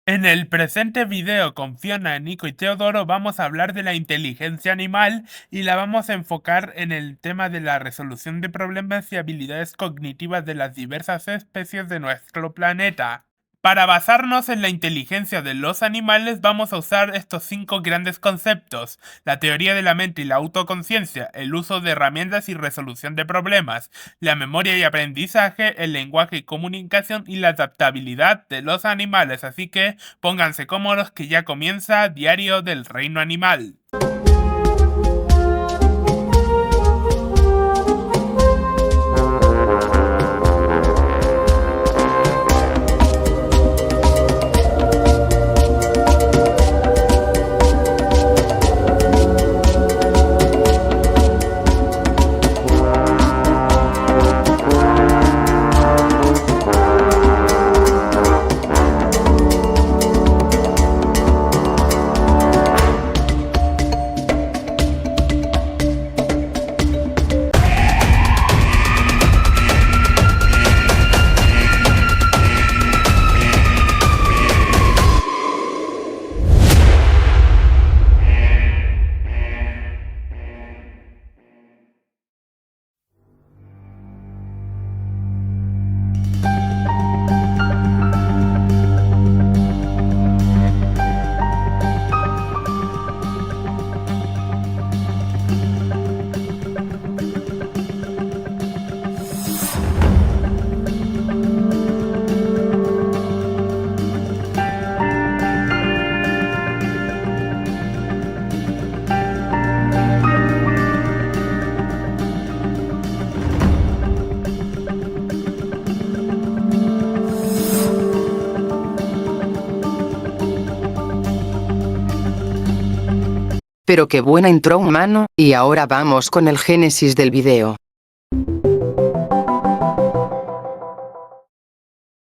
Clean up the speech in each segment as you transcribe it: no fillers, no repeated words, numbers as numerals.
En el presente video con Fiona, Nico y Teodoro vamos a hablar de la inteligencia animal y la vamos a enfocar en el tema de la resolución de problemas y habilidades cognitivas de las diversas especies de nuestro planeta. Para basarnos en la inteligencia de los animales vamos a usar estos 5 grandes conceptos: la teoría de la mente y la autoconciencia, el uso de herramientas y resolución de problemas, la memoria y aprendizaje, el lenguaje y comunicación y la adaptabilidad de los animales. Así que pónganse cómodos que ya comienza Diario del Reino Animal. Pero qué buena intro, humano, y ahora vamos con el génesis del video.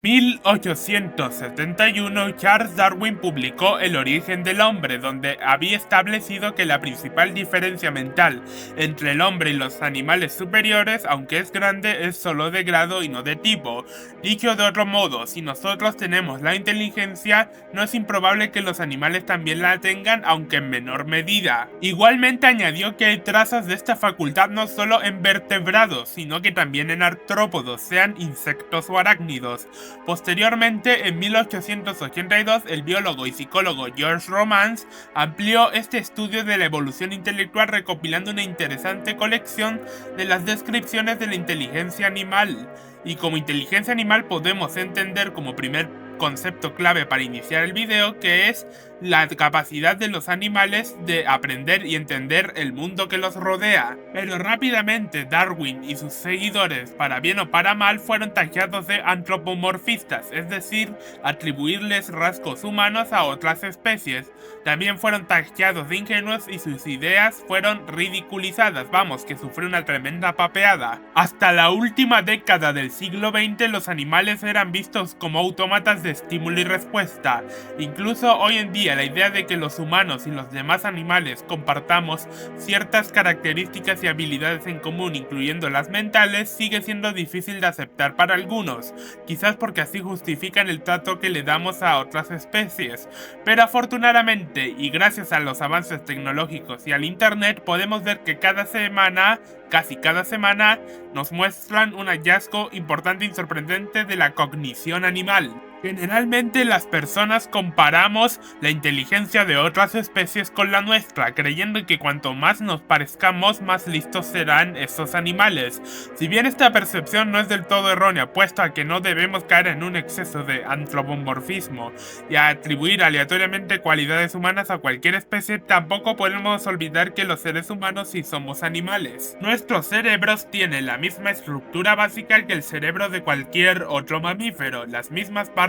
1871, Charles Darwin publicó El origen del hombre, donde había establecido que la principal diferencia mental entre el hombre y los animales superiores, aunque es grande, es solo de grado y no de tipo. Dicho de otro modo, si nosotros tenemos la inteligencia, no es improbable que los animales también la tengan, aunque en menor medida. Igualmente añadió que hay trazas de esta facultad no solo en vertebrados, sino que también en artrópodos, sean insectos o arácnidos. Posteriormente, en 1882, el biólogo y psicólogo George Romance amplió este estudio de la evolución intelectual recopilando una interesante colección de las descripciones de la inteligencia animal. Y como inteligencia animal podemos entender como primer concepto clave para iniciar el video, que es la capacidad de los animales de aprender y entender el mundo que los rodea. Pero rápidamente Darwin y sus seguidores, para bien o para mal, fueron tachados de antropomorfistas, es decir, atribuirles rasgos humanos a otras especies. También fueron tachados de ingenuos y sus ideas fueron ridiculizadas, vamos, que sufrió una tremenda papeada. Hasta la última década del siglo XX los animales eran vistos como autómatas de estímulo y respuesta. Incluso hoy en día la idea de que los humanos y los demás animales compartamos ciertas características y habilidades en común, incluyendo las mentales, sigue siendo difícil de aceptar para algunos, quizás porque así justifican el trato que le damos a otras especies. Pero afortunadamente, y gracias a los avances tecnológicos y al internet, podemos ver que casi cada semana, nos muestran un hallazgo importante y sorprendente de la cognición animal. Generalmente las personas comparamos la inteligencia de otras especies con la nuestra, creyendo que cuanto más nos parezcamos, más listos serán esos animales. Si bien esta percepción no es del todo errónea, puesto a que no debemos caer en un exceso de antropomorfismo y a atribuir aleatoriamente cualidades humanas a cualquier especie, tampoco podemos olvidar que los seres humanos sí somos animales. Nuestros cerebros tienen la misma estructura básica que el cerebro de cualquier otro mamífero, las mismas partes,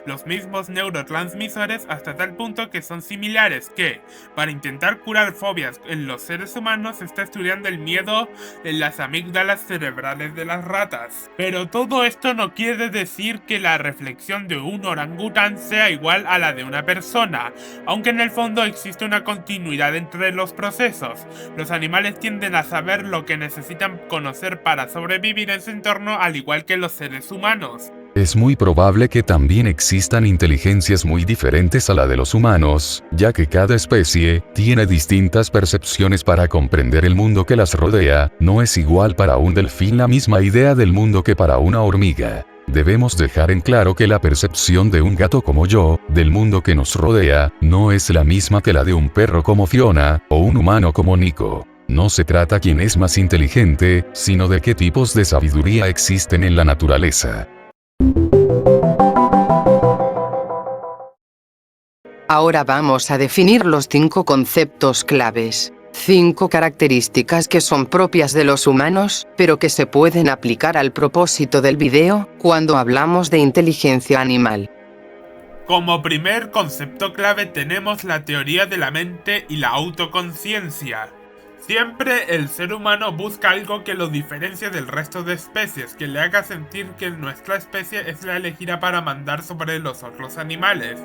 los mismos neurotransmisores, hasta tal punto que son similares que, para intentar curar fobias en los seres humanos, se está estudiando el miedo en las amígdalas cerebrales de las ratas. Pero todo esto no quiere decir que la reflexión de un orangután sea igual a la de una persona, aunque en el fondo existe una continuidad entre los procesos. Los animales tienden a saber lo que necesitan conocer para sobrevivir en su entorno, al igual que los seres humanos. Es muy probable que también existan inteligencias muy diferentes a la de los humanos, ya que cada especie tiene distintas percepciones para comprender el mundo que las rodea. No es igual para un delfín la misma idea del mundo que para una hormiga. Debemos dejar en claro que la percepción de un gato como yo, del mundo que nos rodea, no es la misma que la de un perro como Fiona, o un humano como Nico. No se trata quién es más inteligente, sino de qué tipos de sabiduría existen en la naturaleza. Ahora vamos a definir los 5 conceptos claves. 5 características que son propias de los humanos, pero que se pueden aplicar al propósito del video, cuando hablamos de inteligencia animal. Como primer concepto clave tenemos la teoría de la mente y la autoconciencia. Siempre el ser humano busca algo que lo diferencie del resto de especies, que le haga sentir que nuestra especie es la elegida para mandar sobre los otros animales.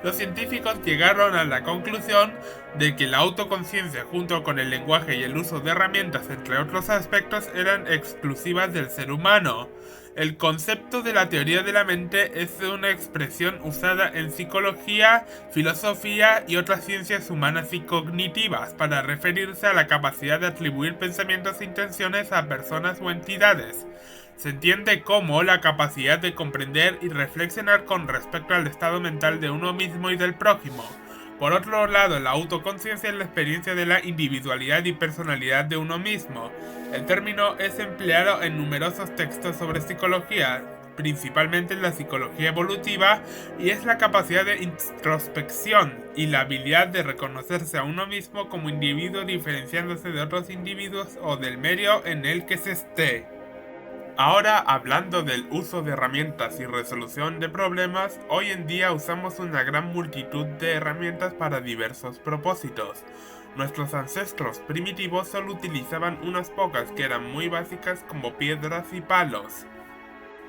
Los científicos llegaron a la conclusión de que la autoconciencia junto con el lenguaje y el uso de herramientas entre otros aspectos eran exclusivas del ser humano. El concepto de la teoría de la mente es una expresión usada en psicología, filosofía y otras ciencias humanas y cognitivas para referirse a la capacidad de atribuir pensamientos e intenciones a personas o entidades. Se entiende como la capacidad de comprender y reflexionar con respecto al estado mental de uno mismo y del prójimo. Por otro lado, la autoconciencia es la experiencia de la individualidad y personalidad de uno mismo. El término es empleado en numerosos textos sobre psicología, principalmente en la psicología evolutiva, y es la capacidad de introspección y la habilidad de reconocerse a uno mismo como individuo diferenciándose de otros individuos o del medio en el que se esté. Ahora, hablando del uso de herramientas y resolución de problemas, hoy en día usamos una gran multitud de herramientas para diversos propósitos. Nuestros ancestros primitivos solo utilizaban unas pocas que eran muy básicas como piedras y palos.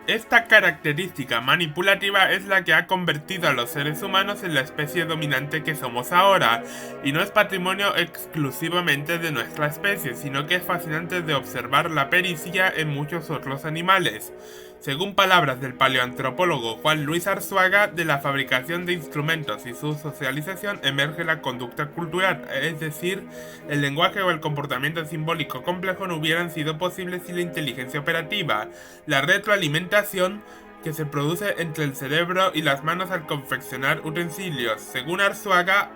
Esta característica manipulativa es la que ha convertido a los seres humanos en la especie dominante que somos ahora, y no es patrimonio exclusivamente de nuestra especie, sino que es fascinante de observar la pericia en muchos otros animales. Según palabras del paleoantropólogo Juan Luis Arzuaga, de la fabricación de instrumentos y su socialización emerge la conducta cultural, es decir, el lenguaje o el comportamiento simbólico complejo no hubieran sido posibles sin la inteligencia operativa. La retroalimentación que se produce entre el cerebro y las manos al confeccionar utensilios. Según Arzuaga,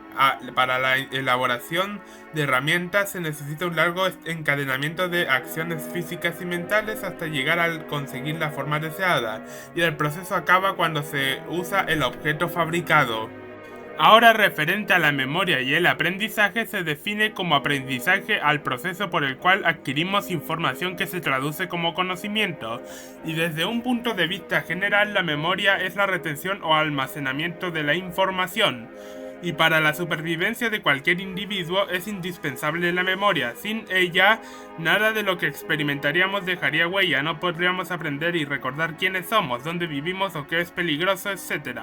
para la elaboración de herramientas se necesita un largo encadenamiento de acciones físicas y mentales hasta llegar a conseguir la forma deseada, y el proceso acaba cuando se usa el objeto fabricado. Ahora, referente a la memoria y el aprendizaje, se define como aprendizaje al proceso por el cual adquirimos información que se traduce como conocimiento, y desde un punto de vista general la memoria es la retención o almacenamiento de la información. Y para la supervivencia de cualquier individuo es indispensable la memoria. Sin ella, nada de lo que experimentaríamos dejaría huella, no podríamos aprender y recordar quiénes somos, dónde vivimos o qué es peligroso, etc.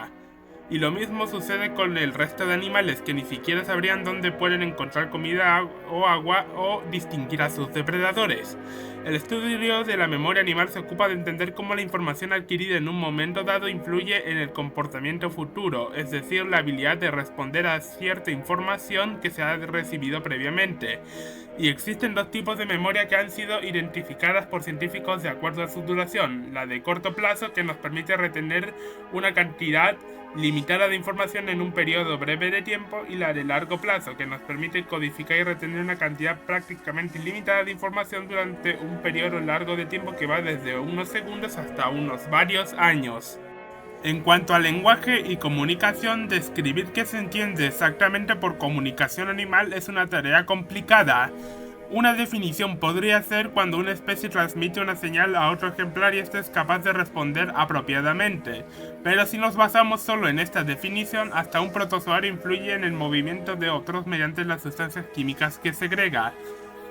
Y lo mismo sucede con el resto de animales, que ni siquiera sabrían dónde pueden encontrar comida o agua o distinguir a sus depredadores. El estudio de la memoria animal se ocupa de entender cómo la información adquirida en un momento dado influye en el comportamiento futuro, es decir, la habilidad de responder a cierta información que se ha recibido previamente. Y existen dos tipos de memoria que han sido identificadas por científicos de acuerdo a su duración: la de corto plazo, que nos permite retener una cantidad limitada de información en un periodo breve de tiempo, y la de largo plazo, que nos permite codificar y retener una cantidad prácticamente ilimitada de información durante un periodo largo de tiempo que va desde unos segundos hasta unos varios años. En cuanto al lenguaje y comunicación, describir qué se entiende exactamente por comunicación animal es una tarea complicada. Una definición podría ser cuando una especie transmite una señal a otro ejemplar y éste es capaz de responder apropiadamente. Pero si nos basamos solo en esta definición, hasta un protozoario influye en el movimiento de otros mediante las sustancias químicas que segrega.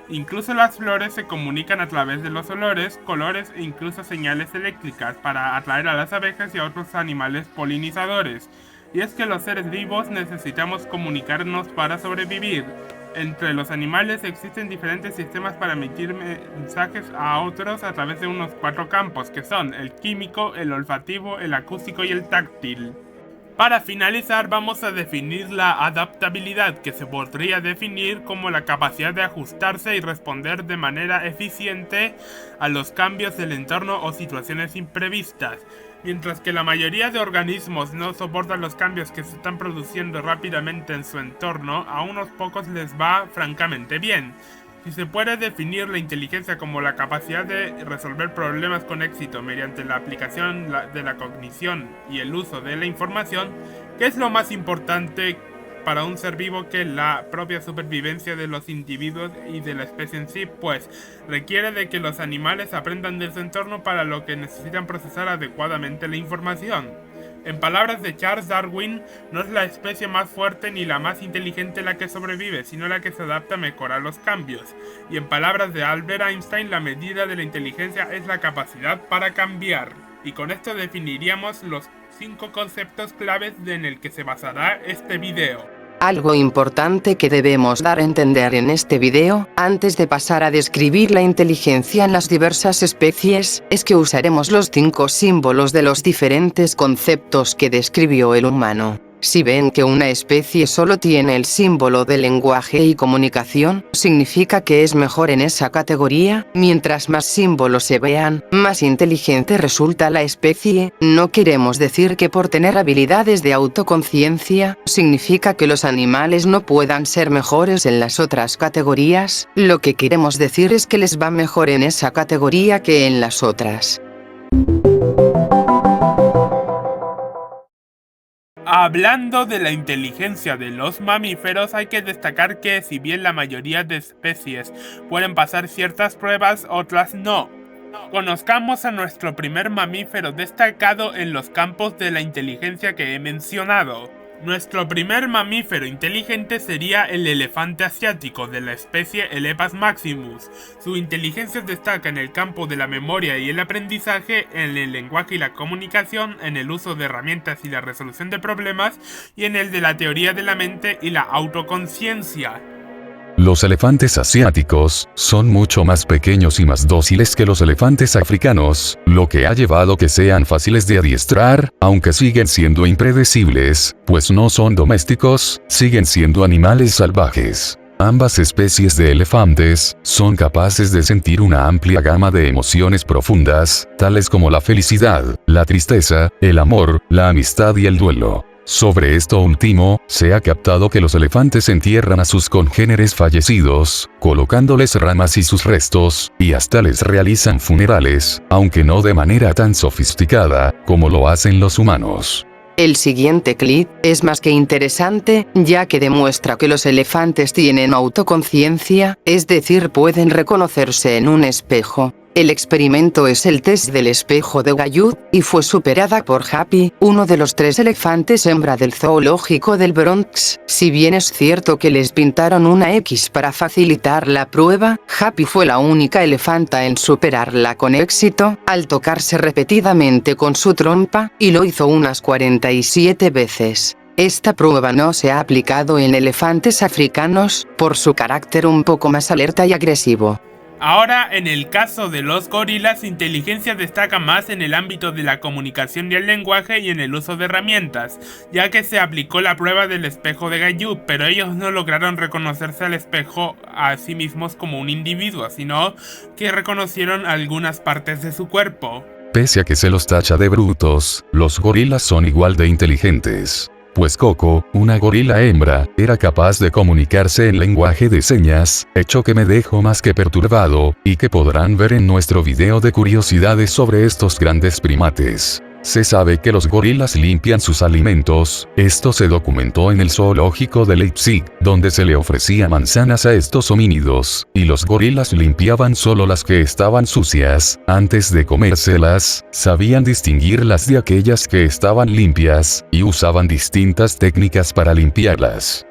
Incluso las flores se comunican a través de los olores, colores e incluso señales eléctricas para atraer a las abejas y a otros animales polinizadores. Y es que los seres vivos necesitamos comunicarnos para sobrevivir. Entre los animales existen diferentes sistemas para emitir mensajes a otros a través de unos 4 campos, que son el químico, el olfativo, el acústico y el táctil. Para finalizar, vamos a definir la adaptabilidad, que se podría definir como la capacidad de ajustarse y responder de manera eficiente a los cambios del entorno o situaciones imprevistas. Mientras que la mayoría de organismos no soportan los cambios que se están produciendo rápidamente en su entorno, a unos pocos les va francamente bien. Si se puede definir la inteligencia como la capacidad de resolver problemas con éxito mediante la aplicación de la cognición y el uso de la información, ¿qué es lo más importante para un ser vivo que la propia supervivencia de los individuos y de la especie en sí? Pues requiere de que los animales aprendan de su entorno para lo que necesitan procesar adecuadamente la información. En palabras de Charles Darwin, no es la especie más fuerte ni la más inteligente la que sobrevive, sino la que se adapta mejor a los cambios. Y en palabras de Albert Einstein, la medida de la inteligencia es la capacidad para cambiar. Y con esto definiríamos los 5 conceptos claves en el que se basará este video. Algo importante que debemos dar a entender en este video, antes de pasar a describir la inteligencia en las diversas especies, es que usaremos los 5 símbolos de los diferentes conceptos que describió el humano. Si ven que una especie solo tiene el símbolo de lenguaje y comunicación, significa que es mejor en esa categoría. Mientras más símbolos se vean, más inteligente resulta la especie. No queremos decir que por tener habilidades de autoconciencia, significa que los animales no puedan ser mejores en las otras categorías. Lo que queremos decir es que les va mejor en esa categoría que en las otras. Hablando de la inteligencia de los mamíferos, hay que destacar que si bien la mayoría de especies pueden pasar ciertas pruebas, otras no. Conozcamos a nuestro primer mamífero destacado en los campos de la inteligencia que he mencionado. Nuestro primer mamífero inteligente sería el elefante asiático de la especie Elephas maximus. Su inteligencia destaca en el campo de la memoria y el aprendizaje, en el lenguaje y la comunicación, en el uso de herramientas y la resolución de problemas, y en el de la teoría de la mente y la autoconciencia. Los elefantes asiáticos son mucho más pequeños y más dóciles que los elefantes africanos, lo que ha llevado que sean fáciles de adiestrar, aunque siguen siendo impredecibles, pues no son domésticos, siguen siendo animales salvajes. Ambas especies de elefantes son capaces de sentir una amplia gama de emociones profundas, tales como la felicidad, la tristeza, el amor, la amistad y el duelo. Sobre esto último, se ha captado que los elefantes entierran a sus congéneres fallecidos, colocándoles ramas y sus restos, y hasta les realizan funerales, aunque no de manera tan sofisticada como lo hacen los humanos. El siguiente clip es más que interesante, ya que demuestra que los elefantes tienen autoconciencia, es decir, pueden reconocerse en un espejo. El experimento es el test del espejo de Guyot, y fue superada por Happy, uno de los 3 elefantes hembra del zoológico del Bronx. Si bien es cierto que les pintaron una X para facilitar la prueba, Happy fue la única elefanta en superarla con éxito, al tocarse repetidamente con su trompa, y lo hizo unas 47 veces. Esta prueba no se ha aplicado en elefantes africanos, por su carácter un poco más alerta y agresivo. Ahora, en el caso de los gorilas, su inteligencia destaca más en el ámbito de la comunicación y el lenguaje y en el uso de herramientas, ya que se aplicó la prueba del espejo de Guyot, pero ellos no lograron reconocerse al espejo a sí mismos como un individuo, sino que reconocieron algunas partes de su cuerpo. Pese a que se los tacha de brutos, los gorilas son igual de inteligentes. Pues Coco, una gorila hembra, era capaz de comunicarse en lenguaje de señas, hecho que me dejó más que perturbado, y que podrán ver en nuestro video de curiosidades sobre estos grandes primates. Se sabe que los gorilas limpian sus alimentos. Esto se documentó en el zoológico de Leipzig, donde se le ofrecía manzanas a estos homínidos, y los gorilas limpiaban solo las que estaban sucias. Antes de comérselas, sabían distinguirlas de aquellas que estaban limpias, y usaban distintas técnicas para limpiarlas.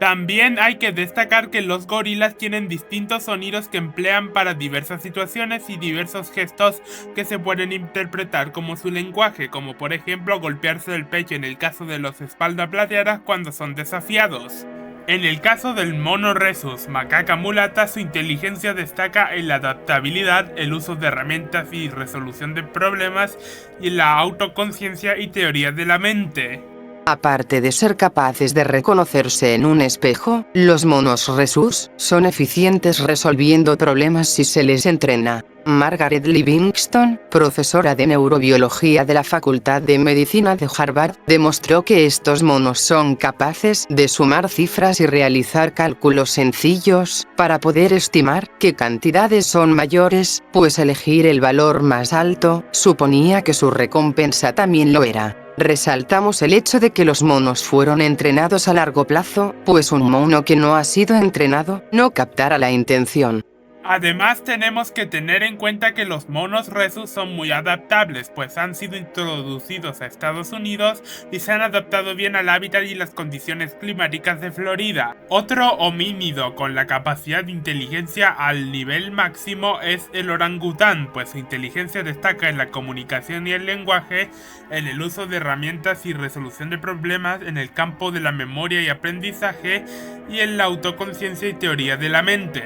También hay que destacar que los gorilas tienen distintos sonidos que emplean para diversas situaciones y diversos gestos que se pueden interpretar como su lenguaje, como por ejemplo golpearse el pecho en el caso de los espalda plateadas cuando son desafiados. En el caso del mono rhesus macaca mulata, su inteligencia destaca en la adaptabilidad, el uso de herramientas y resolución de problemas, y en la autoconciencia y teoría de la mente. Aparte de ser capaces de reconocerse en un espejo, los monos rhesus son eficientes resolviendo problemas si se les entrena. Margaret Livingston, profesora de neurobiología de la Facultad de Medicina de Harvard, demostró que estos monos son capaces de sumar cifras y realizar cálculos sencillos para poder estimar qué cantidades son mayores, pues elegir el valor más alto suponía que su recompensa también lo era. Resaltamos el hecho de que los monos fueron entrenados a largo plazo, pues un mono que no ha sido entrenado no captará la intención. Además, tenemos que tener en cuenta que los monos rhesus son muy adaptables, pues han sido introducidos a Estados Unidos y se han adaptado bien al hábitat y las condiciones climáticas de Florida. Otro homínido con la capacidad de inteligencia al nivel máximo es el orangután, pues su inteligencia destaca en la comunicación y el lenguaje, en el uso de herramientas y resolución de problemas, en el campo de la memoria y aprendizaje, y en la autoconciencia y teoría de la mente.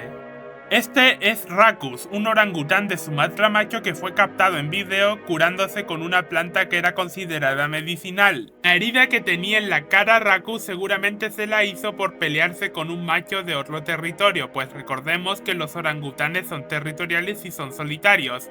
Este es Racus, un orangután de Sumatra macho que fue captado en vídeo curándose con una planta que era considerada medicinal. La herida que tenía en la cara Racus seguramente se la hizo por pelearse con un macho de otro territorio, pues recordemos que los orangutanes son territoriales y son solitarios.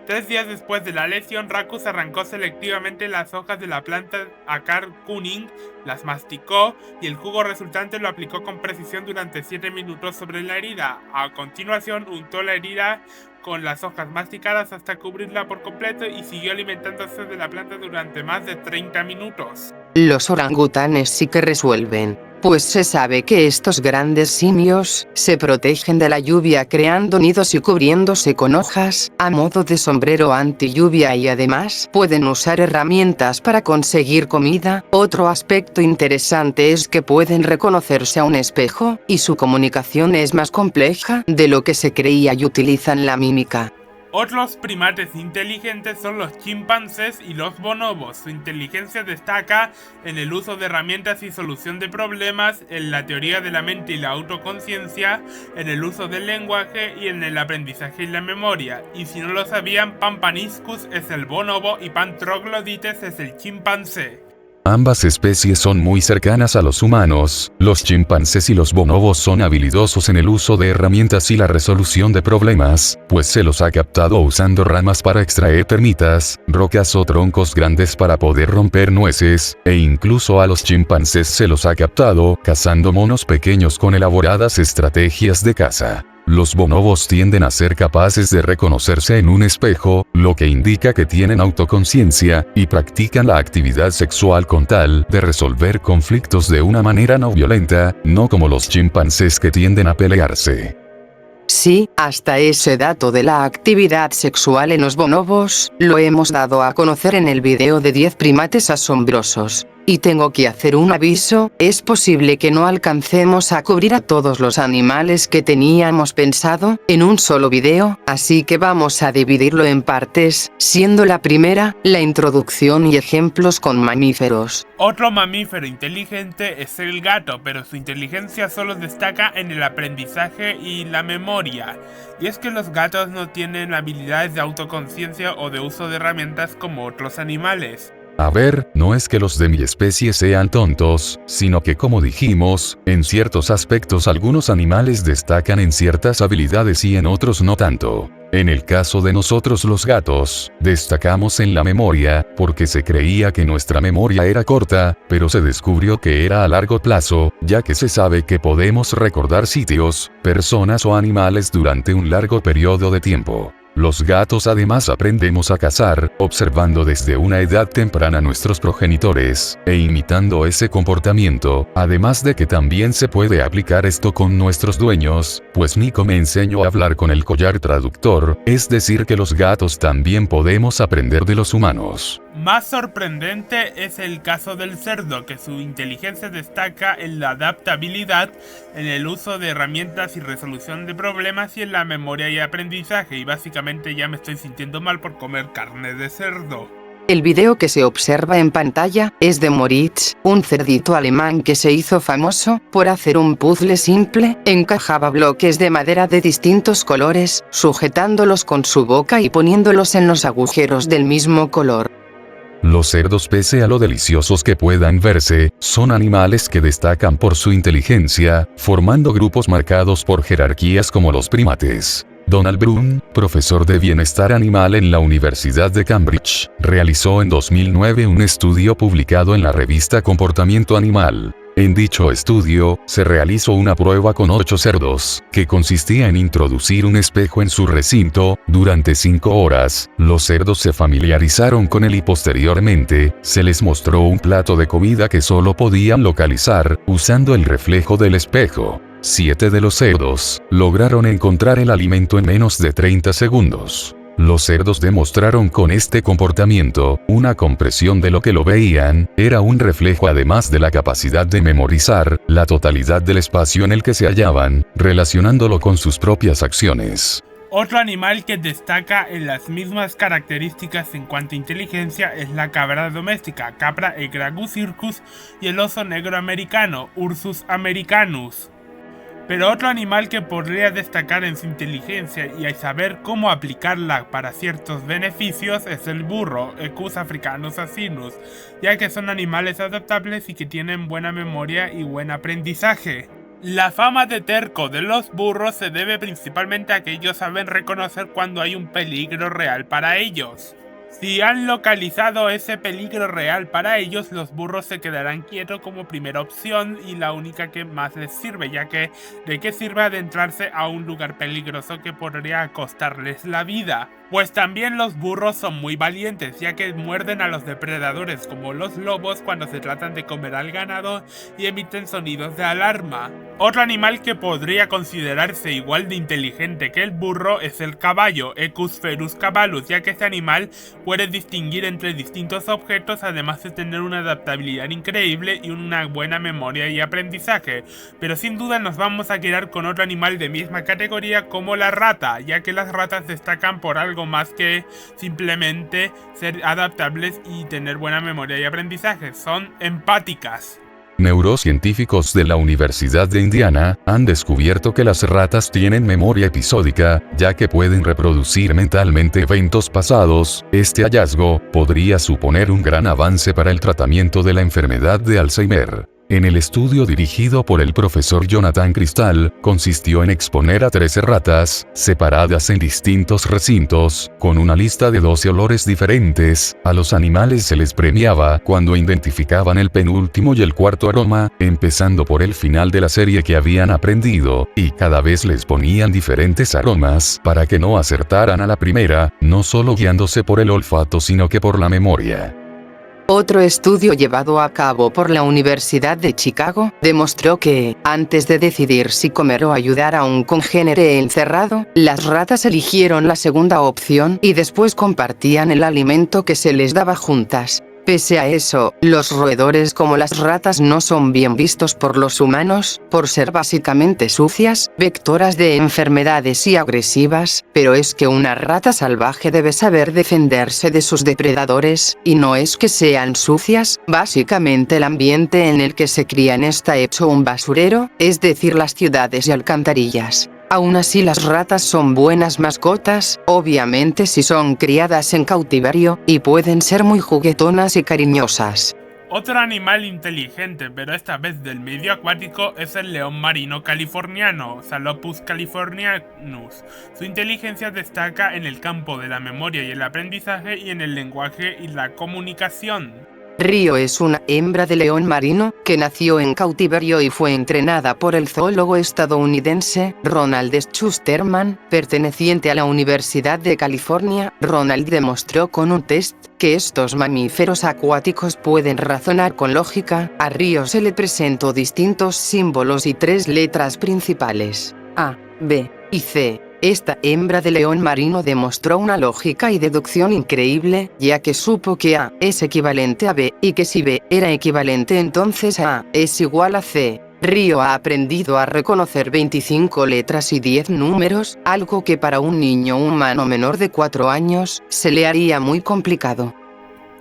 3 días después de la lesión, Racus arrancó selectivamente las hojas de la planta Acar Kuning, las masticó y el jugo resultante lo aplicó con precisión durante 7 minutos sobre la herida. A continuación, untó la herida con las hojas masticadas hasta cubrirla por completo y siguió alimentándose de la planta durante más de 30 minutos. Los orangutanes sí que resuelven, pues se sabe que estos grandes simios se protegen de la lluvia creando nidos y cubriéndose con hojas, a modo de sombrero anti lluvia, y además pueden usar herramientas para conseguir comida. Otro aspecto interesante es que pueden reconocerse a un espejo, y su comunicación es más compleja de lo que se creía y utilizan la mímica. Otros primates inteligentes son los chimpancés y los bonobos. Su inteligencia destaca en el uso de herramientas y solución de problemas, en la teoría de la mente y la autoconciencia, en el uso del lenguaje y en el aprendizaje y la memoria. Y si no lo sabían, Pampaniscus es el bonobo y Pantroglodites es el chimpancé. Ambas especies son muy cercanas a los humanos. Los chimpancés y los bonobos son habilidosos en el uso de herramientas y la resolución de problemas, pues se los ha captado usando ramas para extraer termitas, rocas o troncos grandes para poder romper nueces, e incluso a los chimpancés se los ha captado cazando monos pequeños con elaboradas estrategias de caza. Los bonobos tienden a ser capaces de reconocerse en un espejo, lo que indica que tienen autoconciencia, y practican la actividad sexual con tal de resolver conflictos de una manera no violenta, no como los chimpancés que tienden a pelearse. Sí, hasta ese dato de la actividad sexual en los bonobos, lo hemos dado a conocer en el video de 10 primates asombrosos. Y tengo que hacer un aviso, es posible que no alcancemos a cubrir a todos los animales que teníamos pensado en un solo video, así que vamos a dividirlo en partes, siendo la primera, la introducción y ejemplos con mamíferos. Otro mamífero inteligente es el gato, pero su inteligencia solo destaca en el aprendizaje y la memoria. Y es que los gatos no tienen habilidades de autoconciencia o de uso de herramientas como otros animales. A ver, no es que los de mi especie sean tontos, sino que como dijimos, en ciertos aspectos algunos animales destacan en ciertas habilidades y en otros no tanto. En el caso de nosotros los gatos, destacamos en la memoria, porque se creía que nuestra memoria era corta, pero se descubrió que era a largo plazo, ya que se sabe que podemos recordar sitios, personas o animales durante un largo periodo de tiempo. Los gatos además aprendemos a cazar, observando desde una edad temprana a nuestros progenitores, e imitando ese comportamiento, además de que también se puede aplicar esto con nuestros dueños, pues Nico me enseñó a hablar con el collar traductor, es decir que los gatos también podemos aprender de los humanos. Más sorprendente es el caso del cerdo, que su inteligencia destaca en la adaptabilidad, en el uso de herramientas y resolución de problemas y en la memoria y aprendizaje, y básicamente ya me estoy sintiendo mal por comer carne de cerdo. El video que se observa en pantalla es de Moritz, un cerdito alemán que se hizo famoso por hacer un puzzle simple. Encajaba bloques de madera de distintos colores, sujetándolos con su boca y poniéndolos en los agujeros del mismo color. Los cerdos, pese a lo deliciosos que puedan verse, son animales que destacan por su inteligencia, formando grupos marcados por jerarquías como los primates. Donald Brun, profesor de bienestar animal en la Universidad de Cambridge, realizó en 2009 un estudio publicado en la revista Comportamiento Animal. En dicho estudio, se realizó una prueba con 8 cerdos, que consistía en introducir un espejo en su recinto. Durante 5 horas, los cerdos se familiarizaron con él y posteriormente, se les mostró un plato de comida que solo podían localizar, usando el reflejo del espejo. 7 de los cerdos lograron encontrar el alimento en menos de 30 segundos. Los cerdos demostraron con este comportamiento una compresión de lo que lo veían, era un reflejo además de la capacidad de memorizar la totalidad del espacio en el que se hallaban, relacionándolo con sus propias acciones. Otro animal que destaca en las mismas características en cuanto a inteligencia es la cabra doméstica, Capra aegragus hircus, y el oso negro americano, Ursus americanus. Pero otro animal que podría destacar en su inteligencia y a saber cómo aplicarla para ciertos beneficios es el burro, Equus africanus asinus, ya que son animales adaptables y que tienen buena memoria y buen aprendizaje. La fama de terco de los burros se debe principalmente a que ellos saben reconocer cuando hay un peligro real para ellos. Si han localizado ese peligro real para ellos, los burros se quedarán quietos como primera opción y la única que más les sirve, ya que ¿de qué sirve adentrarse a un lugar peligroso que podría costarles la vida? Pues también los burros son muy valientes, ya que muerden a los depredadores como los lobos cuando se tratan de comer al ganado y emiten sonidos de alarma. Otro animal que podría considerarse igual de inteligente que el burro es el caballo, Equus ferus caballus, ya que este animal puede distinguir entre distintos objetos además de tener una adaptabilidad increíble y una buena memoria y aprendizaje. Pero sin duda nos vamos a quedar con otro animal de misma categoría como la rata, ya que las ratas destacan por algo más que simplemente ser adaptables y tener buena memoria y aprendizaje, son empáticas. Neurocientíficos de la Universidad de Indiana han descubierto que las ratas tienen memoria episódica, ya que pueden reproducir mentalmente eventos pasados. Este hallazgo podría suponer un gran avance para el tratamiento de la enfermedad de Alzheimer. En el estudio dirigido por el profesor Jonathan Crystal, consistió en exponer a 13 ratas, separadas en distintos recintos, con una lista de 12 olores diferentes. A los animales se les premiaba cuando identificaban el penúltimo y el cuarto aroma, empezando por el final de la serie que habían aprendido, y cada vez les ponían diferentes aromas para que no acertaran a la primera, no solo guiándose por el olfato sino que por la memoria. Otro estudio llevado a cabo por la Universidad de Chicago demostró que, antes de decidir si comer o ayudar a un congénere encerrado, las ratas eligieron la segunda opción y después compartían el alimento que se les daba juntas. Pese a eso, los roedores como las ratas no son bien vistos por los humanos, por ser básicamente sucias, vectoras de enfermedades y agresivas, pero es que una rata salvaje debe saber defenderse de sus depredadores, y no es que sean sucias, básicamente el ambiente en el que se crían está hecho un basurero, es decir las ciudades y alcantarillas. Aún así las ratas son buenas mascotas, obviamente si son criadas en cautiverio, y pueden ser muy juguetonas y cariñosas. Otro animal inteligente, pero esta vez del medio acuático, es el león marino californiano, Salopus californianus. Su inteligencia destaca en el campo de la memoria y el aprendizaje y en el lenguaje y la comunicación. Rio es una hembra de león marino, que nació en cautiverio y fue entrenada por el zoólogo estadounidense Ronald Schusterman, perteneciente a la Universidad de California. Ronald demostró con un test que estos mamíferos acuáticos pueden razonar con lógica. A Rio se le presentó distintos símbolos y 3 letras principales, A, B y C. Esta hembra de león marino demostró una lógica y deducción increíble, ya que supo que A es equivalente a B, y que si B era equivalente entonces A es igual a C. Rio ha aprendido a reconocer 25 letras y 10 números, algo que para un niño humano menor de 4 años se le haría muy complicado.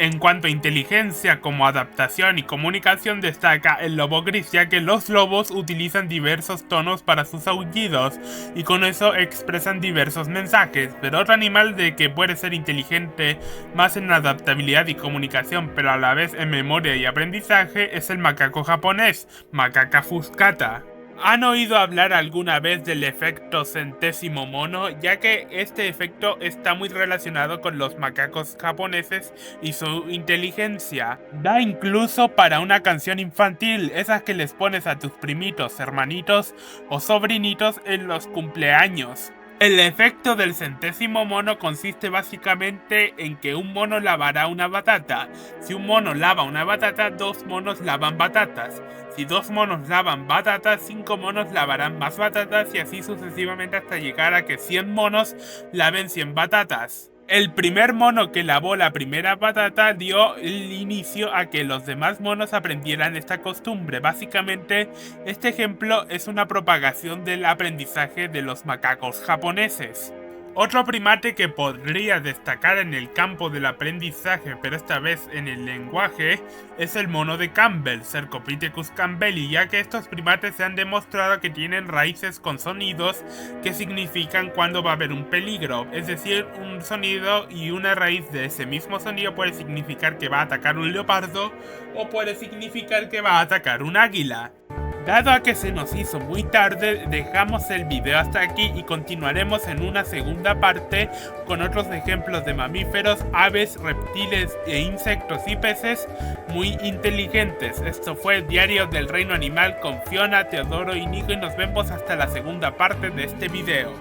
En cuanto a inteligencia como adaptación y comunicación destaca el lobo gris, ya que los lobos utilizan diversos tonos para sus aullidos y con eso expresan diversos mensajes, pero otro animal de que puede ser inteligente más en adaptabilidad y comunicación pero a la vez en memoria y aprendizaje es el macaco japonés, Macaca fuscata. ¿Han oído hablar alguna vez del efecto centésimo mono? Ya que este efecto está muy relacionado con los macacos japoneses y su inteligencia. Da incluso para una canción infantil, esas que les pones a tus primitos, hermanitos o sobrinitos en los cumpleaños. El efecto del centésimo mono consiste básicamente en que un mono lavará una batata. Si un mono lava una batata, 2 monos lavan batatas. Si 2 monos lavan batatas, 5 monos lavarán más batatas y así sucesivamente hasta llegar a que 100 monos laven 100 batatas. El primer mono que lavó la primera batata dio el inicio a que los demás monos aprendieran esta costumbre. Básicamente, este ejemplo es una propagación del aprendizaje de los macacos japoneses. Otro primate que podría destacar en el campo del aprendizaje, pero esta vez en el lenguaje, es el mono de Campbell, Cercopithecus campbelli, ya que estos primates se han demostrado que tienen raíces con sonidos que significan cuando va a haber un peligro, es decir, un sonido y una raíz de ese mismo sonido puede significar que va a atacar un leopardo o puede significar que va a atacar un águila. Dado a que se nos hizo muy tarde, dejamos el video hasta aquí y continuaremos en una segunda parte con otros ejemplos de mamíferos, aves, reptiles e insectos y peces muy inteligentes. Esto fue Diario del Reino Animal con Fiona, Teodoro y Nico y nos vemos hasta la segunda parte de este video.